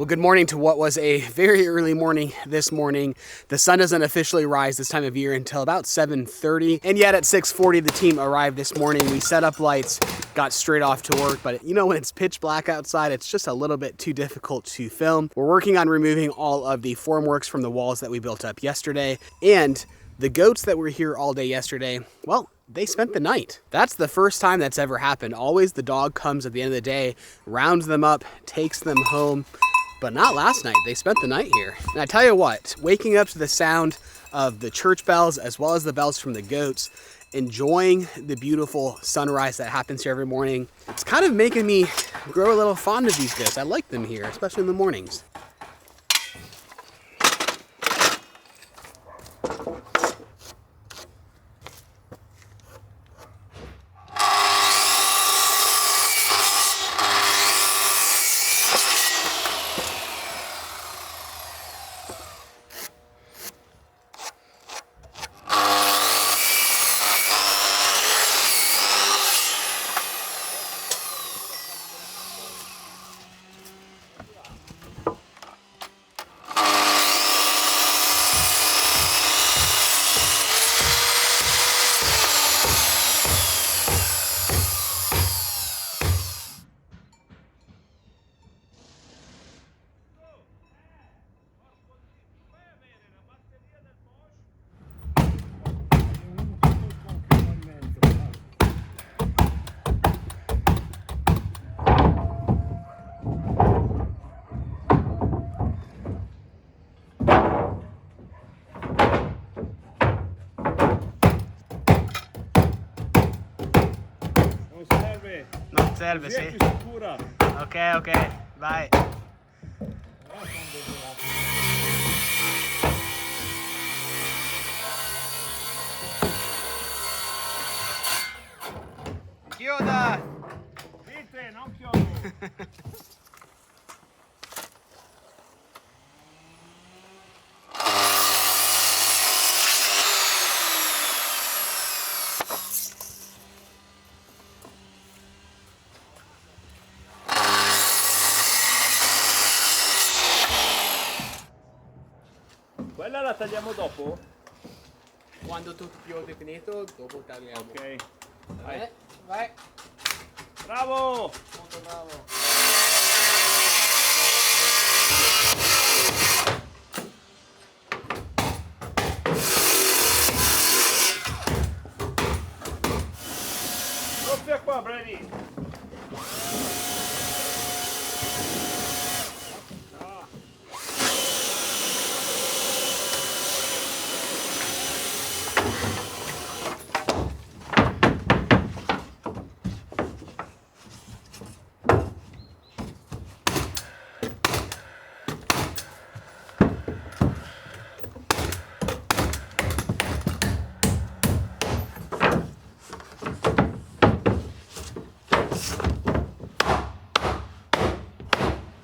Well, good morning to what was a very early morning this morning. The sun doesn't officially rise this time of year until about 7:30, and yet at 6:40 the team arrived this morning. We set up lights, got straight off to work, but you know when it's pitch black outside, it's just a little bit too difficult to film. We're working on removing all of the formworks from the walls that we built up yesterday, and the goats that were here all day yesterday, well, they spent the night. That's the first time that's ever happened. Always the dog comes at the end of the day, rounds them up, takes them home. But not last night. They spent the night here. And I tell you what, waking up to the sound of the church bells as well as the bells from the goats, enjoying the beautiful sunrise that happens here every morning, it's kind of making me grow a little fond of these goats. I like them here, especially in the mornings. Non serve, sì. Ok, vai. Chiuda! Dite, non chiodo! Quella la tagliamo dopo? Quando tutto è finito, dopo tagliamo. Ok. Vai. Vai. Bravo! Molto bravo. Doppia qua, Bradey!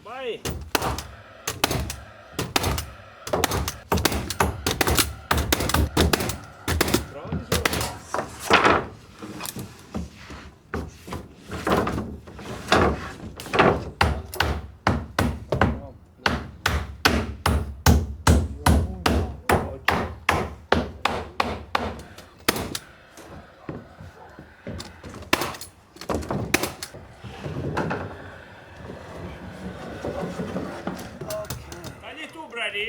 Vai! Tagli tu, Bradey!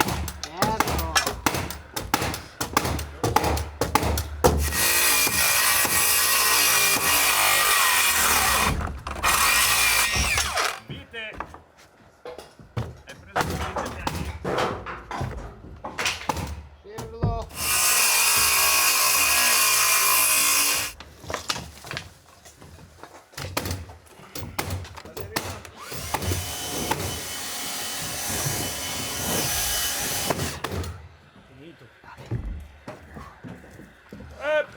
Vite! Hai preso il vite, Scello. Up!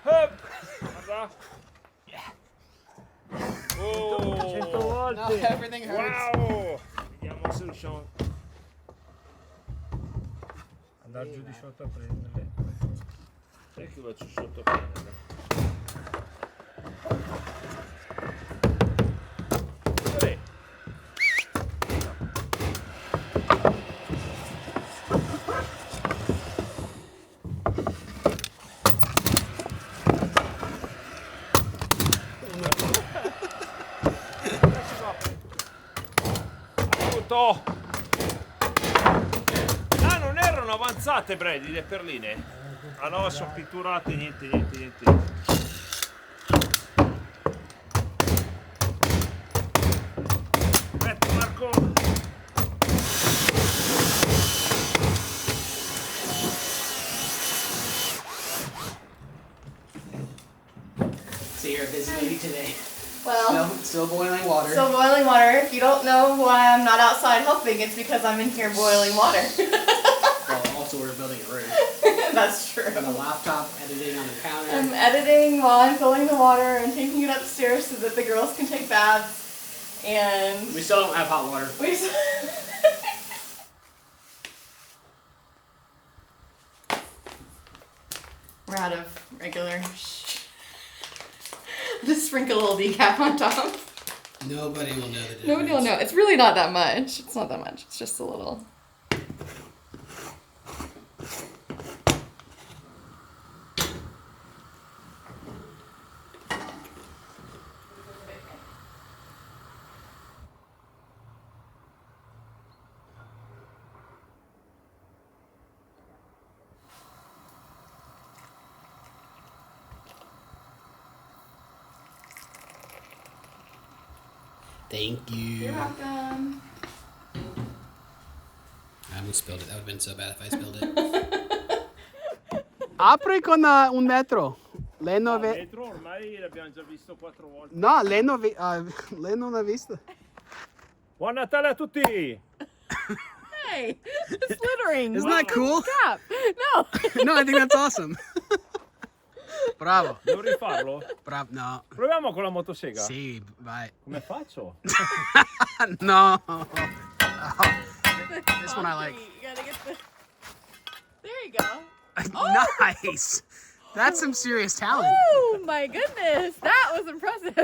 Up! Guarda! Oh! 100 volte! No, everything hurts. Wow! Vediamo se riusciamo andare giù di sotto a prenderle. Sai che vado sotto a prenderle? pronto? Ah, non erano avanzate, Bradey, le perline? Ah no, sono pitturate, niente. Aspetta, Marco. So you're a busy lady today. Well, Still boiling water. still boiling water. If you don't know why I'm not outside helping, it's because I'm in here boiling water. Well, also we're building a roof. That's true. On the laptop, editing on the counter. I'm editing while I'm filling the water and taking it upstairs so that the girls can take baths. And We still don't have hot water. We're out of regular. Just sprinkle a little decaf on top. Nobody will know the difference. Nobody will know. It's really not that much. It's not that much. It's just a little. Thank you. You're welcome. I almost spilled it. That would have been so bad if I spilled it. Apri con un metro. Lei non ve... Metro ormai l'abbiamo già visto 4 volte. No, lei non, lei non ha visto. Buon Natale a tutti! Hey, it's littering. Isn't that cool? Stop. No. No, I think that's awesome. Bravo. Devo rifarlo? Bravo. No. Proviamo con la motosega. Sì, vai. Come faccio? No. Oh. This one I like. You gotta get the... There you go. Nice. That's some serious talent. Oh my goodness, that was impressive.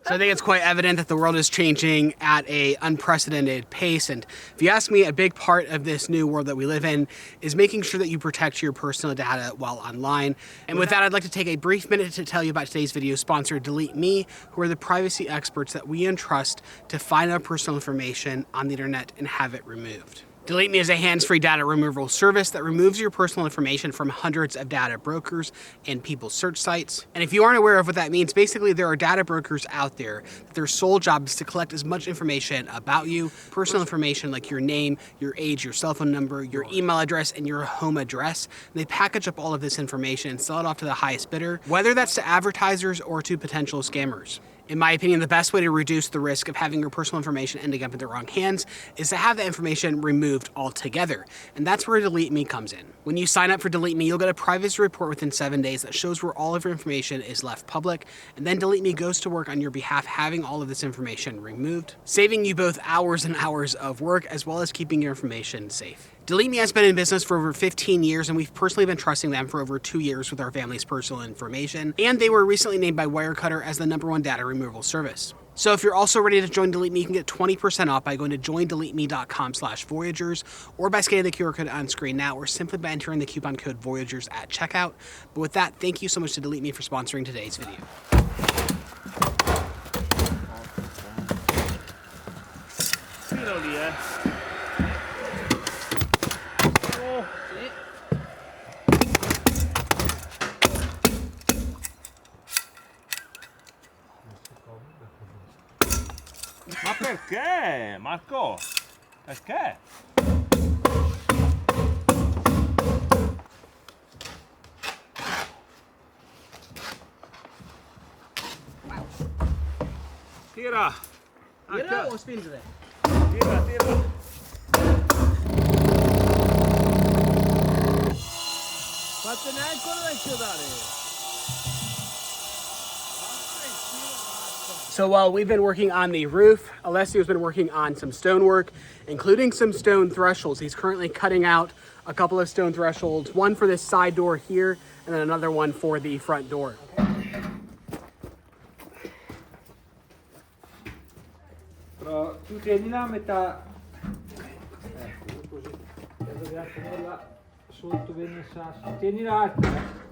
So I think it's quite evident that the world is changing at an unprecedented pace. And if you ask me, a big part of this new world that we live in is making sure that you protect your personal data while online. And with that, I'd like to take a brief minute to tell you about today's video sponsor, Delete Me, who are the privacy experts that we entrust to find our personal information on the internet and have it removed. Delete Me is a hands-free data removal service that removes your personal information from hundreds of data brokers and people's search sites. And if you aren't aware of what that means, basically there are data brokers out there that their sole job is to collect as much information about you, personal information like your name, your age, your cell phone number, your email address, and your home address. And they package up all of this information and sell it off to the highest bidder, whether that's to advertisers or to potential scammers. In my opinion, the best way to reduce the risk of having your personal information ending up in the wrong hands is to have that information removed altogether. And that's where Delete Me comes in. When you sign up for Delete Me, you'll get a privacy report within 7 days that shows where all of your information is left public. And then Delete Me goes to work on your behalf, having all of this information removed, saving you both hours and hours of work, as well as keeping your information safe. Delete Me has been in business for over 15 years, and we've personally been trusting them for over 2 years with our family's personal information. And they were recently named by Wirecutter as the #1 data removal service. So if you're also ready to join Delete Me, you can get 20% off by going to joindeleteme.com/Voyagers, or by scanning the QR code on screen now, or simply by entering the coupon code Voyagers at checkout. But with that, thank you so much to Delete Me for sponsoring today's video. Fino lì, eh. Ma perché, Marco? Perché? Tira! Tira o spingere? Tira, tira! Fatene ancora da chiudere! So while we've been working on the roof, Alessio's been working on some stonework, including some stone thresholds. He's currently cutting out a couple of stone thresholds, one for this side door here, and then another one for the front door. Però tu tieni la metà. Ecco, così. Dobbiamo tenerla sotto bene il sasso. Tieni l'altra.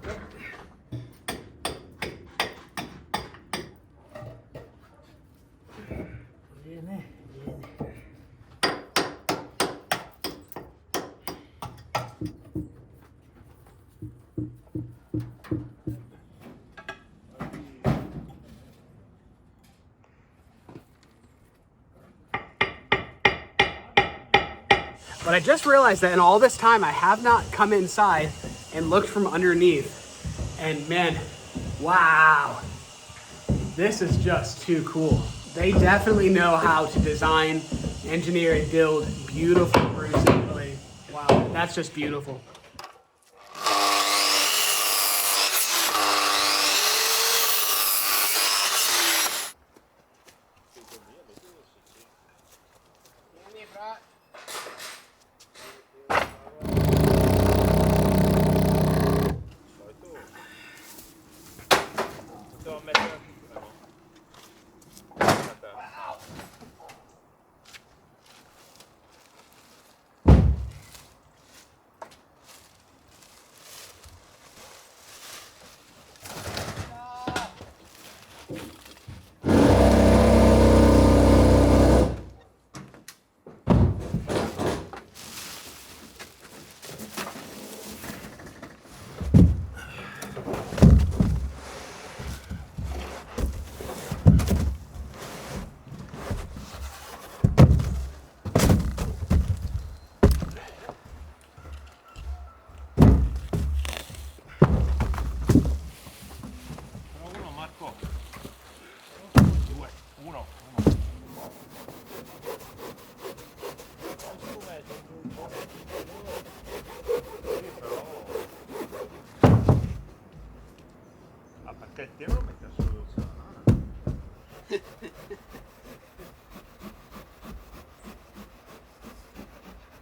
Bene, bene. But I just realized that in all this time, I have not come inside and looked from underneath. And man, wow, this is just too cool. They definitely know how to design, engineer, and build beautiful cruising. Really, wow, that's just beautiful.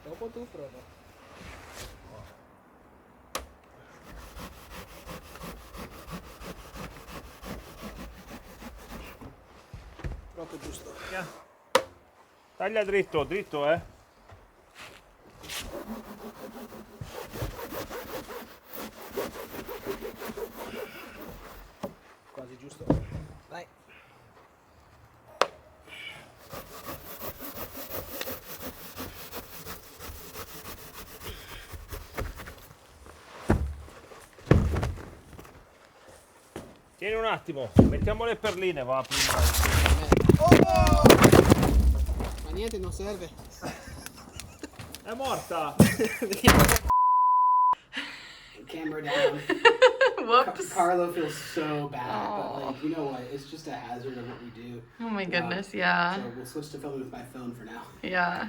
Dopo tu prova. Proprio giusto. Taglia dritto, dritto, eh. Quasi giusto. Dai. Tieni un attimo, mettiamo le perline, va prima. Oh! Ma niente, non serve. È morta! Camera down. Whoops. Carlo feels so bad, but like, you know what? It's just a hazard of what we do. Oh my goodness, yeah. So we'll switch to filming with my phone for now. Yeah.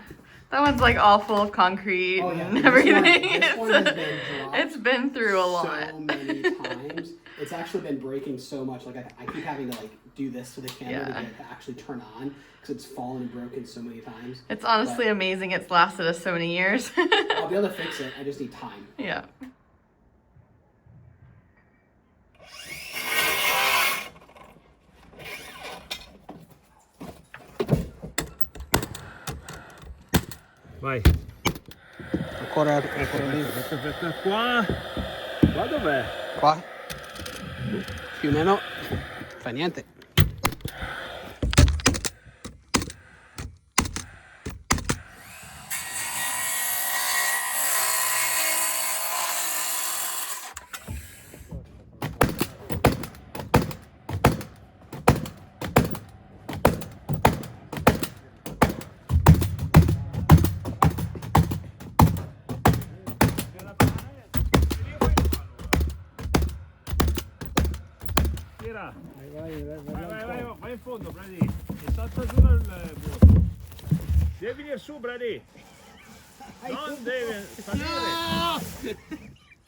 That one's like all full of concrete Oh, yeah. and everything. This one has been dropped It's been through a lot. so many times. It's actually been breaking so much. Like I keep having to like do this to the camera to get it to actually turn on because it's fallen and broken so many times. It's honestly amazing it's lasted us so many years. I'll be able to fix it. I just need time. Yeah. Vai. Ancora lì. Aspetta, qua. Qua dov'è? Qua. Più o meno. Fa niente. Tira. Vai in fondo, Bradey. E salta giù dal vuoto. Devi venire su, Bradey. Non devi salire.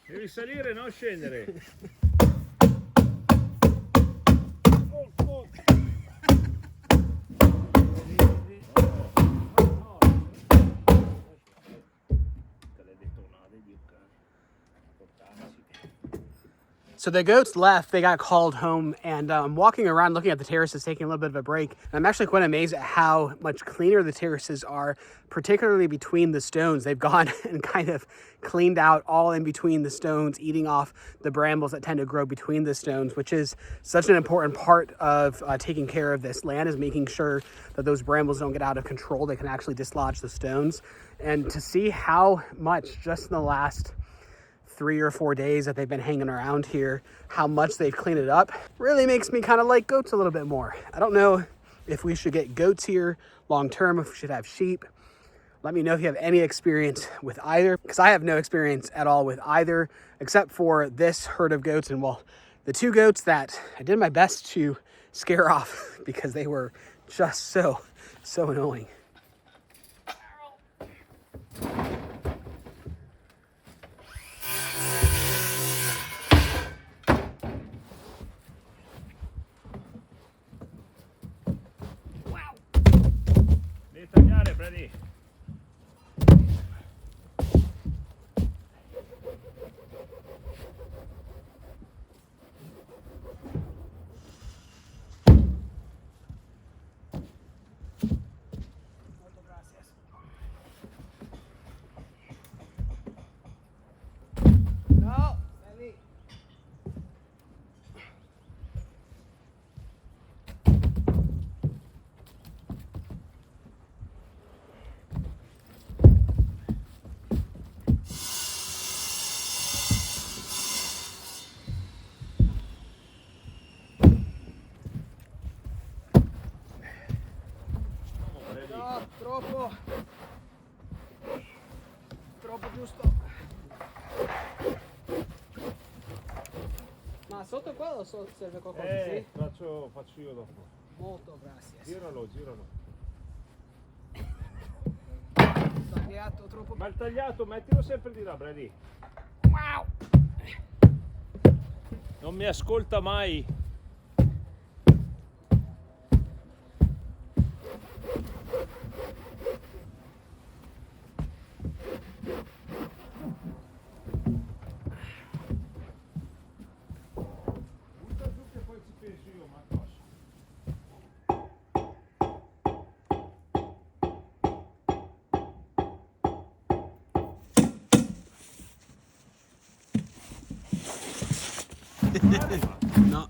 Devi salire, non scendere. So the goats left, they got called home, and I'm walking around looking at the terraces, taking a little bit of a break. And I'm actually quite amazed at how much cleaner the terraces are, particularly between the stones. They've gone and kind of cleaned out all in between the stones, eating off the brambles that tend to grow between the stones, which is such an important part of taking care of this land, is making sure that those brambles don't get out of control. They can actually dislodge the stones. And to see how much just in the last 3 or 4 days that they've been hanging around here, how much they've cleaned it up, really makes me kind of like goats a little bit more. I don't know if we should get goats here long term, if we should have sheep. Let me know if you have any experience with either, because I have no experience at all with either, except for this herd of goats. And well, the 2 goats that I did my best to scare off because they were just so annoying. Devi tagliare, Bradey. Troppo giusto. Ma sotto quello serve qualcosa, sì? Faccio io dopo. Molto grazie. Giralo, giralo. Tagliato troppo. Ma il tagliato mettilo sempre di là, Bradey. Wow. Non mi ascolta mai. Butta giù che poi ci penso io, ma cosa? No.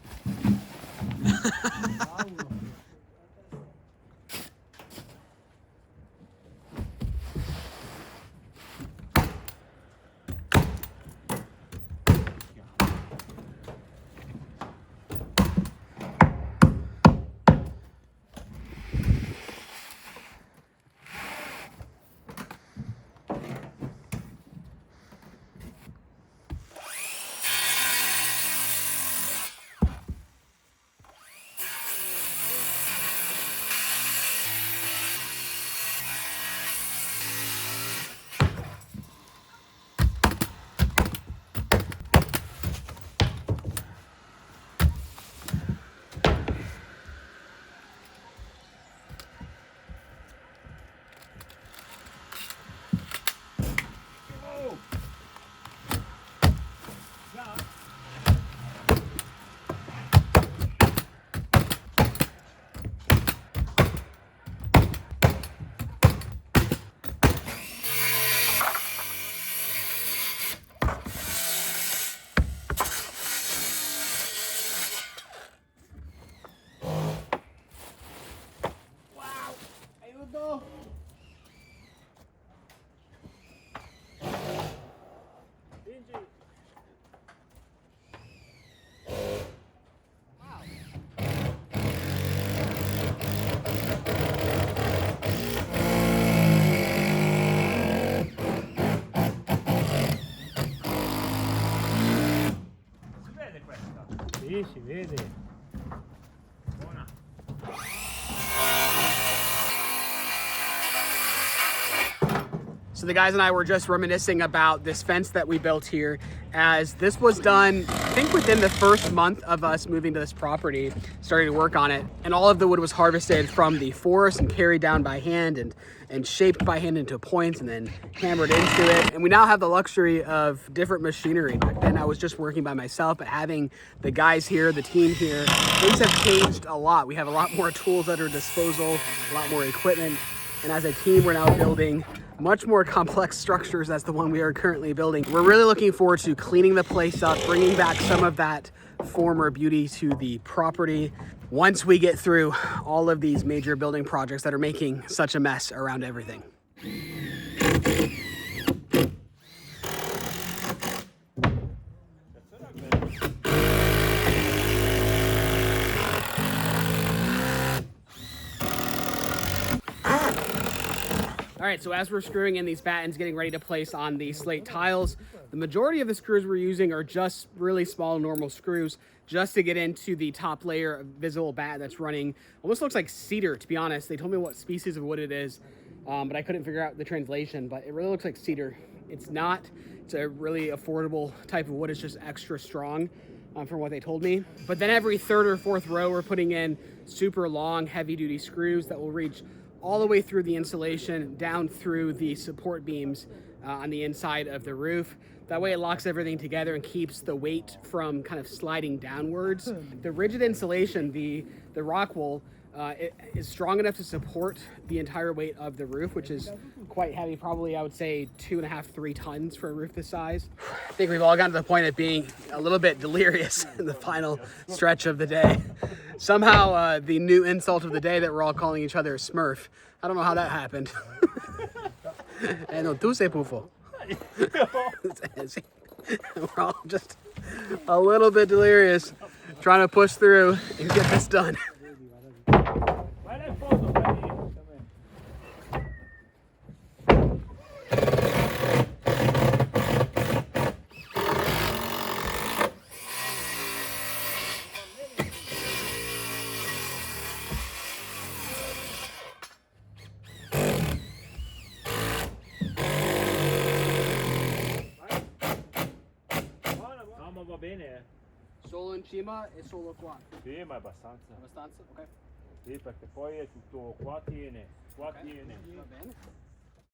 Sì, si vede. Buona. So the guys and I were just reminiscing about this fence that we built here, as this was done, I think, within the first month of us moving to this property, starting to work on it. And all of the wood was harvested from the forest and carried down by hand and shaped by hand into points and then hammered into it. And we now have the luxury of different machinery. Back then I was just working by myself, but having the guys here, the team here, things have changed a lot. We have a lot more tools at our disposal, a lot more equipment. And as a team, we're now building much more complex structures as the one we are currently building. We're really looking forward to cleaning the place up, bringing back some of that former beauty to the property once we get through all of these major building projects that are making such a mess around everything. All right, so as we're screwing in these battens, getting ready to place on the slate tiles, the majority of the screws we're using are just really small, normal screws, just to get into the top layer of visible batten that's running. Almost looks like cedar, to be honest. They told me what species of wood it is, but I couldn't figure out the translation, but it really looks like cedar. It's not. It's a really affordable type of wood. It's just extra strong from what they told me. But then every third or fourth row, we're putting in super long, heavy-duty screws that will reach all the way through the insulation, down through the support beams on the inside of the roof. That way it locks everything together and keeps the weight from kind of sliding downwards. The rigid insulation, the rock wool, it is strong enough to support the entire weight of the roof, which is quite heavy, probably I would say 2.5 to 3 tons for a roof this size. I think we've all gotten to the point of being a little bit delirious in the final stretch of the day. Somehow the new insult of the day that we're all calling each other a Smurf. I don't know how that happened. No, tu sei pufo. We're all just a little bit delirious, trying to push through and get this done. Vai lá in fondo, Bradey. No, ma va bene. Solo in cima e solo qua. Sì, ma abbastanza. Abbastanza? Ok. Sì, perché poi è tutto qua tiene. Qua tiene. Va bene.